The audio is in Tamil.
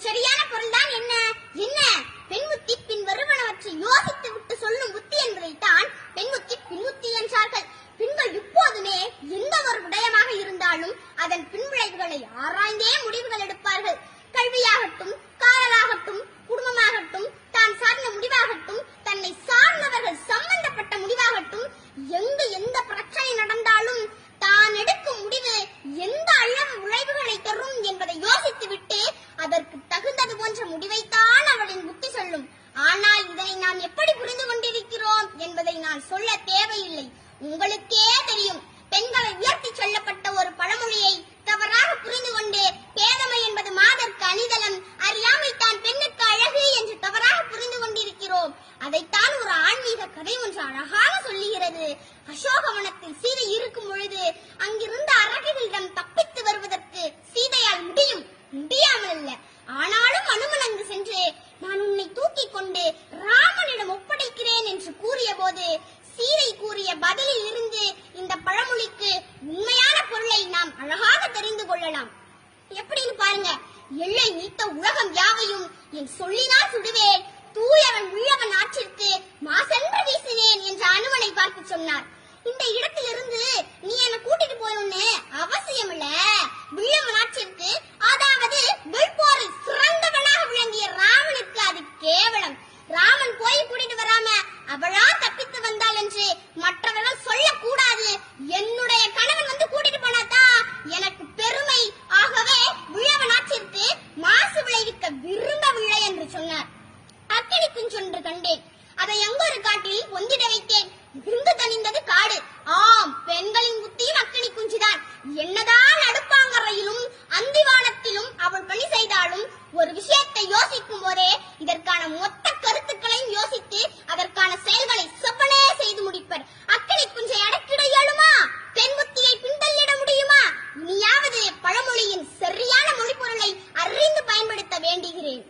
சரியான பொருள் தான் என்ன என்ன பெண்முத்தி பின் வருவனவற்றை யோசித்து விட்டு சொல்லும் புத்தி என்பதைத்தான் பெண்முத்தி பின்முத்தி என்றார்கள். பெண்கள் இப்போதுமே எந்த ஒரு விடயமாக இருந்தாலும் அதன் பின்விளைவுகளை ஆராய்ந்தே முடிவுகள் எடுப்பார்கள். கல்வியாகட்டும், காதலாகட்டும், குடும்பமாகட்டும், தான் சார்ந்த முடிவாகட்டும், தன்னை சார்ந்தவர்கள் சம்பந்தப்பட்ட முடிவாகட்டும், எங்கு எந்த பிரச்சனை நடந்தாலும் தான் எடுக்கும் முடிவு எந்த அளவு விளைவுகளை தரும் என்பதை யோசித்து விட்டு அதற்கு தகுந்தது போன்ற முடிவைத்தான் அவளின் புத்தி சொல்லும். ஆனால் இதனை நாம் எப்படி புரிந்து கொண்டிருக்கிறோம் என்பதை நான் சொல்ல தேவையில்லை, உங்களுக்கே தெரியும். பெண்களை உயர்த்தி சொல்லப்பட்ட ஒரு பழமொழியை தவறாக புரிந்து கொண்டு பேதமை என்பது மாதற்கு அணிதலம், அறியாமை தான் பெண்ணுக்கு அழகு என்று தவறாக புரிந்து கொண்டிருக்கிறோம். அதைத்தான் ஒரு ஆன்மீக கதை ஒன்று அழகாக சொல்லுகிறது. அசோகவனத்தில் சீதை இருக்கும் பொழுது அங்கிருந்த அரகிகளிடம் தப்பித்து வருவதற்கு சீதையால் முடியாமல் அல்ல. ஆனாலும் அனுமன் அங்கு சென்று நான் உன்னை தூக்கி கொண்டு ராமனிடம் ஒப்படைக்கிறேன் என்று கூறிய போது சீதை கூறிய பதிலில் இருந்து இந்த பழமொழிக்கு உண்மையான பொருளை நாம் அழகாக தெரிந்து கொள்ளலாம். எப்படின்னு பாருங்க. எல்லை நீத்த உலகம் யாவையும் என் சொல்லினால் சுடுவேன், தூயவன் உள்ளவன் ஆற்றிற்கு மாசென்று வீசினேன் என்று அனுமனை பார்த்து சொன்னார். இந்த இடத்திலிருந்து நீ என்ன கூட்டிட்டு போயணும்னு அவசியம் இல்ல. வில்லவன் ஆற்றிற்கு, அதாவது வெல்போரில் சிறந்தவனாக விளங்கிய ராமனுக்கு அது கேவலம். ராமன் போய் கூட்டிட்டு வராம அவளா தப்பித்து வந்தாள் என்று மற்றவர்கள் சொல்லக்கூடாது. என்னுடைய கணவன் வந்து கூட்டிட்டு போனாதான் எனக்கு பெருமை. ஆகவே வில்லவன் ஆற்றிற்கு மாசு விளைவிக்க விரும்பவில்லை என்று சொன்னார். அக்கினி குஞ்சொன்று கண்டேன், அதை எங்கொரு காட்டில் ஒந்திட வைத்தேன், விருந்து தணிந்தது காடு. ஆம், பெண்களின் புத்தியும் அக்கினி குஞ்சுதான். என்னதான் அடுப்பாங்கரையிலும் அந்திவானத்திலும் அவள் பணி செய்தாலும் ஒரு விஷயத்தை யோசிக்கும் போதே இதற்கான மொத்த கருத்துக்களையும் யோசித்து அதற்கான செயல்களை செவ்வனே செய்து முடிப்பர். அக்கினி குஞ்சை அடக்கிட இயலுமா? பெண் புத்தியை பின்தள்ளிட முடியுமா? இனியாவது பழமொழியின் சரியான மொழிப்பொருளை அறிந்து பயன்படுத்த வேண்டுகிறேன்.